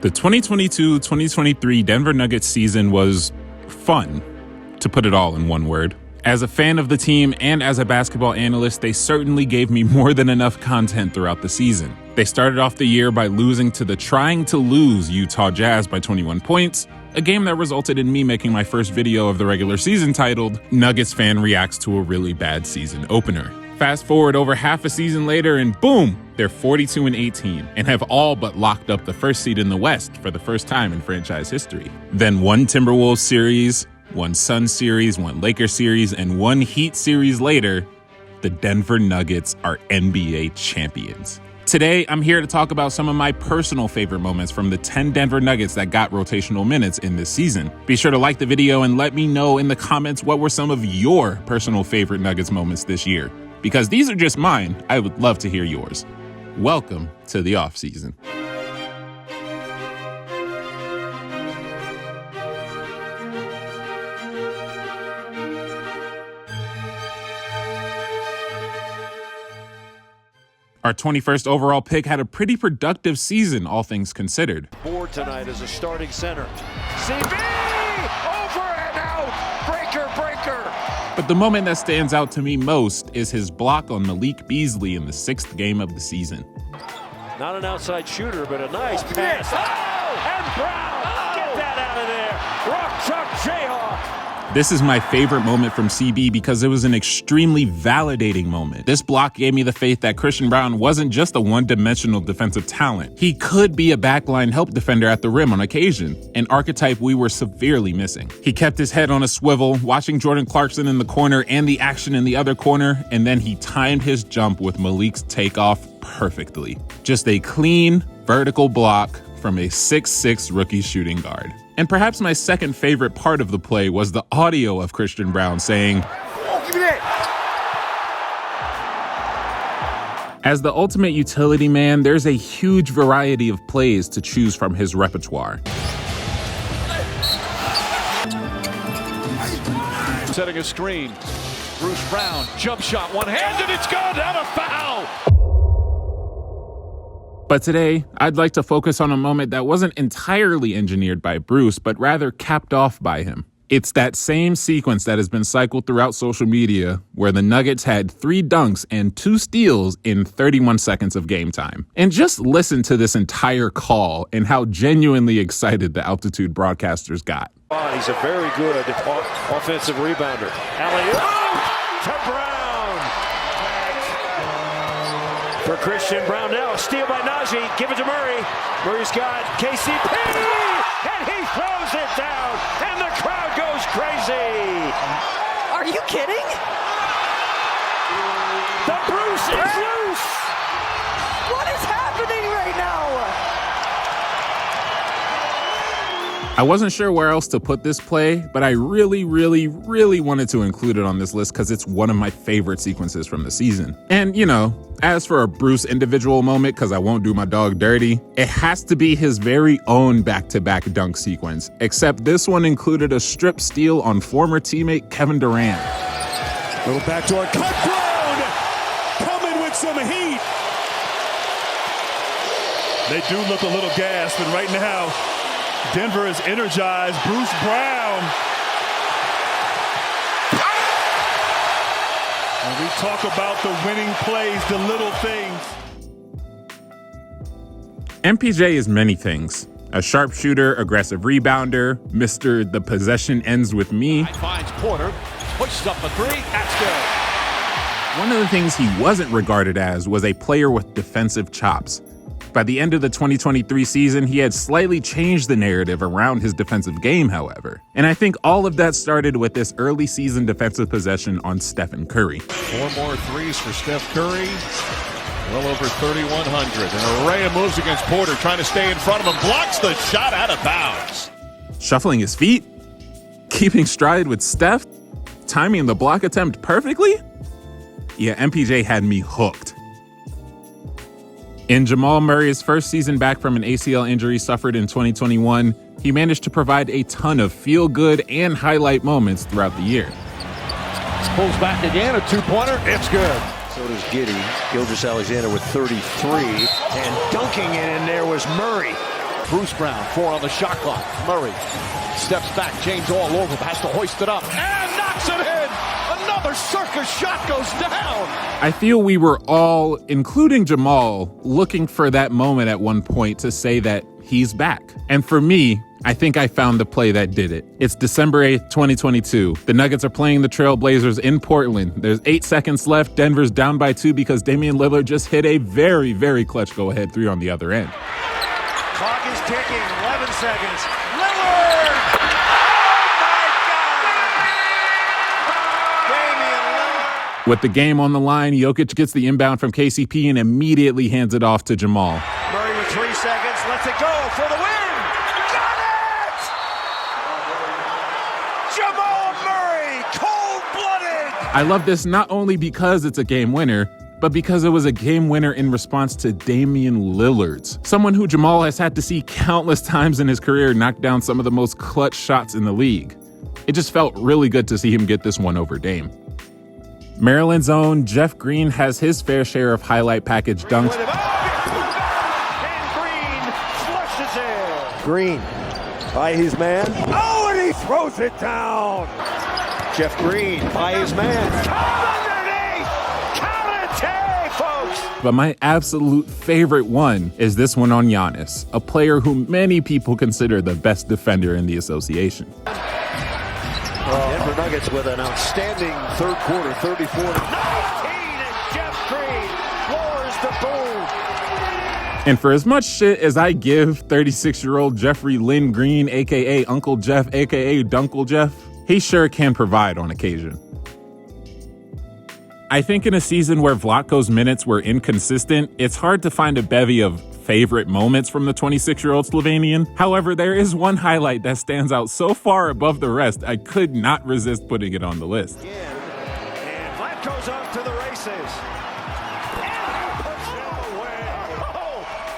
The 2022-2023 Denver Nuggets season was fun, to put it all in one word. As a fan of the team and as a basketball analyst, they certainly gave me more than enough content throughout the season. They started off the year by losing to the trying-to-lose Utah Jazz by 21 points, a game that resulted in me making my first video of the regular season titled, Nuggets Fan Reacts to a Really Bad Season Opener. Fast forward over half a season later and boom, they're 42-18 and have all but locked up the first seed in the West for the first time in franchise history. Then one Timberwolves series, one Suns series, one Lakers series, and one Heat series later, the Denver Nuggets are NBA champions. Today, I'm here to talk about some of my personal favorite moments from the 10 Denver Nuggets that got rotational minutes in this season. Be sure to like the video and let me know in the comments what were some of your personal favorite Nuggets moments this year. Because these are just mine, I would love to hear yours. Welcome to the offseason. Our 21st overall pick had a pretty productive season, all things considered. Board tonight as a starting center. CB! Over and out! Breaker! But the moment that stands out to me most is his block on Malik Beasley in the 6th game of the season. Not an outside shooter, but a nice pass. Oh! And Brown! Get that out of there! Rock Chalk Jayhawk! This is my favorite moment from CB because it was an extremely validating moment. This block gave me the faith that Christian Braun wasn't just a one-dimensional defensive talent. He could be a backline help defender at the rim on occasion, an archetype we were severely missing. He kept his head on a swivel, watching Jordan Clarkson in the corner and the action in the other corner, and then he timed his jump with Malik's takeoff perfectly. Just a clean, vertical block from a 6'6" rookie shooting guard. And perhaps my second favorite part of the play was the audio of Christian Braun saying, "Oh, give me that." As the ultimate utility man, there's a huge variety of plays to choose from his repertoire. Setting a screen. Bruce Brown, jump shot, one-handed, it's good, and a foul! But today, I'd like to focus on a moment that wasn't entirely engineered by Bruce, but rather capped off by him. It's that same sequence that has been cycled throughout social media, where the Nuggets had 3 dunks and 2 steals in 31 seconds of game time. And just listen to this entire call and how genuinely excited the Altitude broadcasters got. He's a very good offensive rebounder. Alley-oop to Brown! For Christian Braun now, a steal by Najee. Give it to Murray. Murray's got KCP, and he throws it down, and the crowd goes crazy. Are you kidding? The Bruce is loose. What is happening right now? I wasn't sure where else to put this play, but I really wanted to include it on this list because it's one of my favorite sequences from the season. And, you know, as for a Bruce individual moment, because I won't do my dog dirty, it has to be his very own back-to-back dunk sequence, except this one included a strip steal on former teammate Kevin Durant. Little backdoor cut, Brown coming with some heat. They do look a little gassed, and right now, Denver is energized. Bruce Brown. And we talk about the winning plays, the little things. MPJ is many things. A sharpshooter, aggressive rebounder, Mr. The Possession Ends With Me. Finds Porter, pushes up a 3, that's good. One of the things he wasn't regarded as was a player with defensive chops. By the end of the 2023 season, he had slightly changed the narrative around his defensive game, however. And I think all of that started with this early season defensive possession on Stephen Curry. 4 more threes for Steph Curry. Well over 3,100. An array of moves against Porter, trying to stay in front of him. Blocks the shot out of bounds. Shuffling his feet, keeping stride with Steph, timing the block attempt perfectly. Yeah, MPJ had me hooked. In Jamal Murray's first season back from an ACL injury suffered in 2021, he managed to provide a ton of feel-good and highlight moments throughout the year. Pulls back again, a 2-pointer, it's good. So does Giddey. Gilgeous-Alexander with 33, and dunking it in there was Murray. Bruce Brown, 4 on the shot clock. Murray steps back. James all over him. Has to hoist it up. And knocks it in. Another circus shot goes down. I feel we were all, including Jamal, looking for that moment at one point to say that he's back. And for me, I think I found the play that did it. It's December 8th, 2022. The Nuggets are playing the Trail Blazers in Portland. There's 8 seconds left. Denver's down by 2 because Damian Lillard just hit a very, very clutch go-ahead 3 on the other end. Clock is ticking. 11 seconds. Lillard! Oh, my God! Damian Lillard. With the game on the line, Jokic gets the inbound from KCP and immediately hands it off to Jamal. Murray with 3 seconds. Lets it go for the win. Got it! Jamal Murray, cold-blooded. I love this not only because it's a game winner, but because it was a game winner in response to Damian Lillard, someone who Jamal has had to see countless times in his career knock down some of the most clutch shots in the league. It just felt really good to see him get this one over Dame. Maryland's own Jeff Green has his fair share of highlight package dunks. And Green flushes it. Green by his man. Oh, and he throws it down. Jeff Green by his man. Underneath. Kalite, folks. But my absolute favorite one is this one on Giannis, a player who many people consider the best defender in the association. Denver Nuggets with an outstanding third quarter, 34-19, and Jeff Green lowers the boom. And for as much shit as I give 36-year-old Jeffrey Lynn Green, a.k.a. Uncle Jeff, a.k.a. Dunkle Jeff, he sure can provide on occasion. I think in a season where Vlatko's minutes were inconsistent, it's hard to find a bevy of favorite moments from the 26-year-old Slovenian. However, there is one highlight that stands out so far above the rest, I could not resist putting it on the list. And Vlatko's off to the races. And puts it away.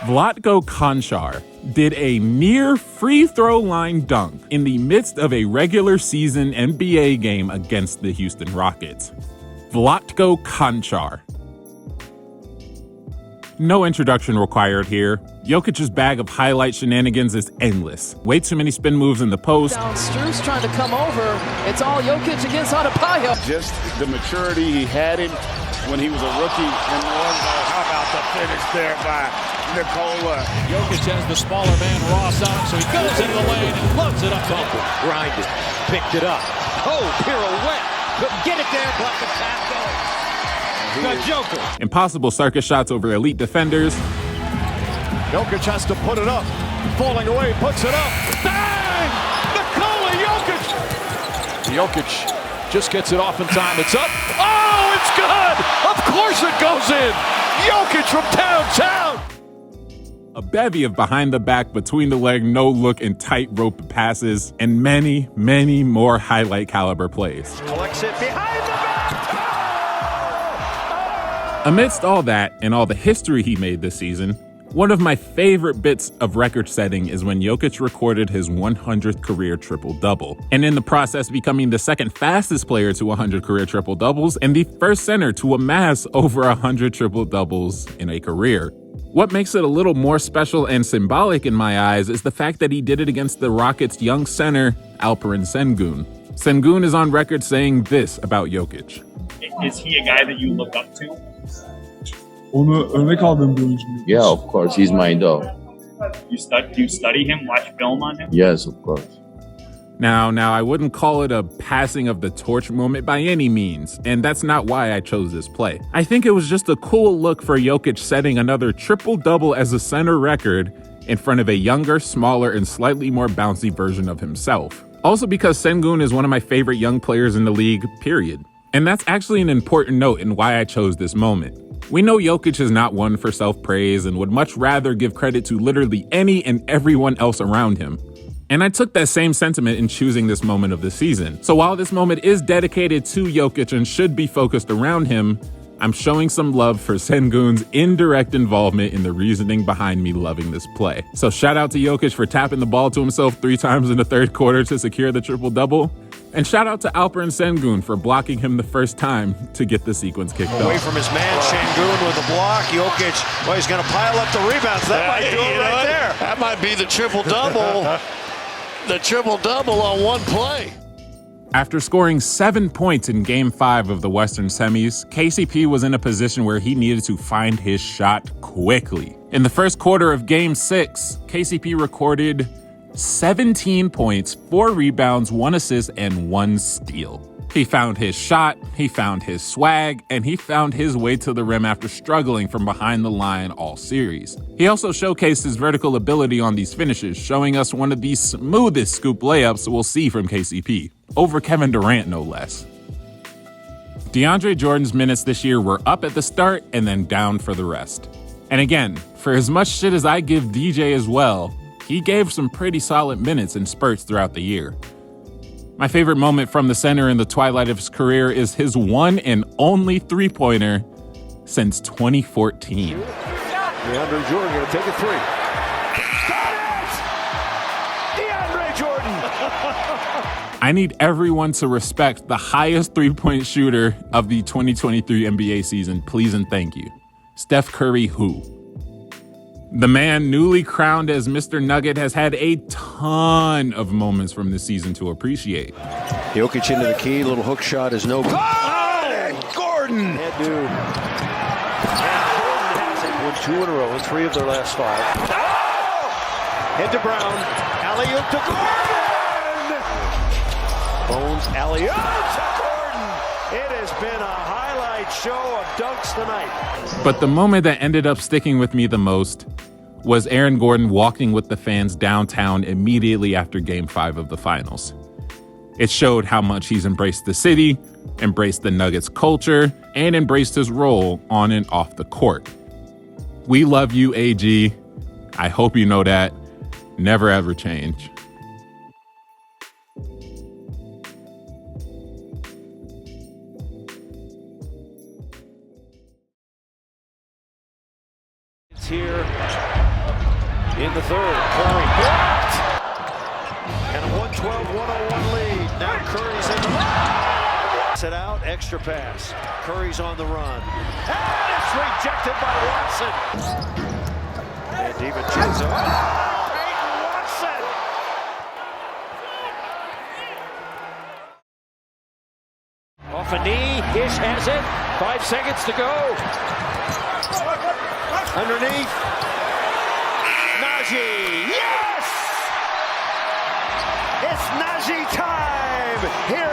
Vlatko Konchar did a near free throw line dunk in the midst of a regular season NBA game against the Houston Rockets. Vlatko Konchar. No introduction required here. Jokic's bag of highlight shenanigans is endless. Way too many spin moves in the post. Down Strus trying to come over. It's all Jokic against Adebayo. Just the maturity he had him when he was a rookie. And how about the finish there by Nikola? Jokic has the smaller man Ross on him, so he goes into the lane and loves it up. Bumper, grinded, picked it up. Oh, pirouette. Couldn't get it there, but the tap goes. The Joker. Impossible circus shots over elite defenders. Jokic has to put it up. Falling away, puts it up. Bang! Nikola Jokic! Jokic just gets it off in time. It's up. Oh, it's good! Of course it goes in! Jokic from downtown! A bevy of behind-the-back, between-the-leg, no-look, and tight-rope passes, and many, many more highlight-caliber plays. Collects it behind the back. Amidst all that and all the history he made this season, one of my favorite bits of record setting is when Jokic recorded his 100th career triple-double, and in the process becoming the second fastest player to 100 career triple-doubles and the first center to amass over 100 triple-doubles in a career. What makes it a little more special and symbolic in my eyes is the fact that he did it against the Rockets' young center, Alperen Sengun. Sengun is on record saying this about Jokic. Is he a guy that you look up to? Yeah, of course, he's my idol. Do you study him, watch film on him? Yes, of course. Now, I wouldn't call it a passing of the torch moment by any means, and that's not why I chose this play. I think it was just a cool look for Jokic setting another triple-double as a center record in front of a younger, smaller, and slightly more bouncy version of himself. Also because Sengun is one of my favorite young players in the league, period. And that's actually an important note in why I chose this moment. We know Jokic is not one for self-praise and would much rather give credit to literally any and everyone else around him. And I took that same sentiment in choosing this moment of the season. So while this moment is dedicated to Jokic and should be focused around him, I'm showing some love for Sengun's indirect involvement in the reasoning behind me loving this play. So shout out to Jokic for tapping the ball to himself 3 times in the third quarter to secure the triple-double. And shout out to Alperen Sengun for blocking him the first time to get the sequence kicked off. Away from his man, Sengun with the block. Jokic, well, he's going to pile up the rebounds. That might do it right there. That might be the triple-double. The triple-double on one play. After scoring 7 points in Game 5 of the Western Semis, KCP was in a position where he needed to find his shot quickly. In the first quarter of Game 6, KCP recorded 17 points, 4 rebounds, 1 assist, and 1 steal. He found his shot, he found his swag, and he found his way to the rim after struggling from behind the line all series. He also showcased his vertical ability on these finishes, showing us one of the smoothest scoop layups we'll see from KCP, over Kevin Durant no less. DeAndre Jordan's minutes this year were up at the start and then down for the rest. And again, for as much shit as I give DJ as well, he gave some pretty solid minutes in spurts throughout the year. My favorite moment from the center in the twilight of his career is his one and only three-pointer since 2014. DeAndre Jordan going to take a three. Got it! DeAndre Jordan! I need everyone to respect the highest three-point shooter of the 2023 NBA season, please and thank you. Steph Curry, who? The man newly crowned as Mr. Nugget has had a ton of moments from this season to appreciate. Jokic into the key, little hook shot is no good. Oh, Gordon! And Gordon has it. Won 2 in a row in 3 of their last 5. Oh! Head to Brown. Alley-oop to Gordon! Bones alley-oop to Gordon! It has been a highlight show of dunks tonight. But the moment that ended up sticking with me the most was Aaron Gordon walking with the fans downtown immediately after Game 5 of the finals. It showed how much he's embraced the city, embraced the Nuggets culture, and embraced his role on and off the court. We love you, AG. I hope you know that. Never ever change. Here in the third, Curry blocked, and a 112-101 lead. Now Curry's in the run. Sit out, extra pass. Curry's on the run, and it's rejected by Watson. And DiVincenzo. Peyton Watson. Off a knee, Ish has it. 5 seconds to go. Underneath, Najee, yes! It's Najee time here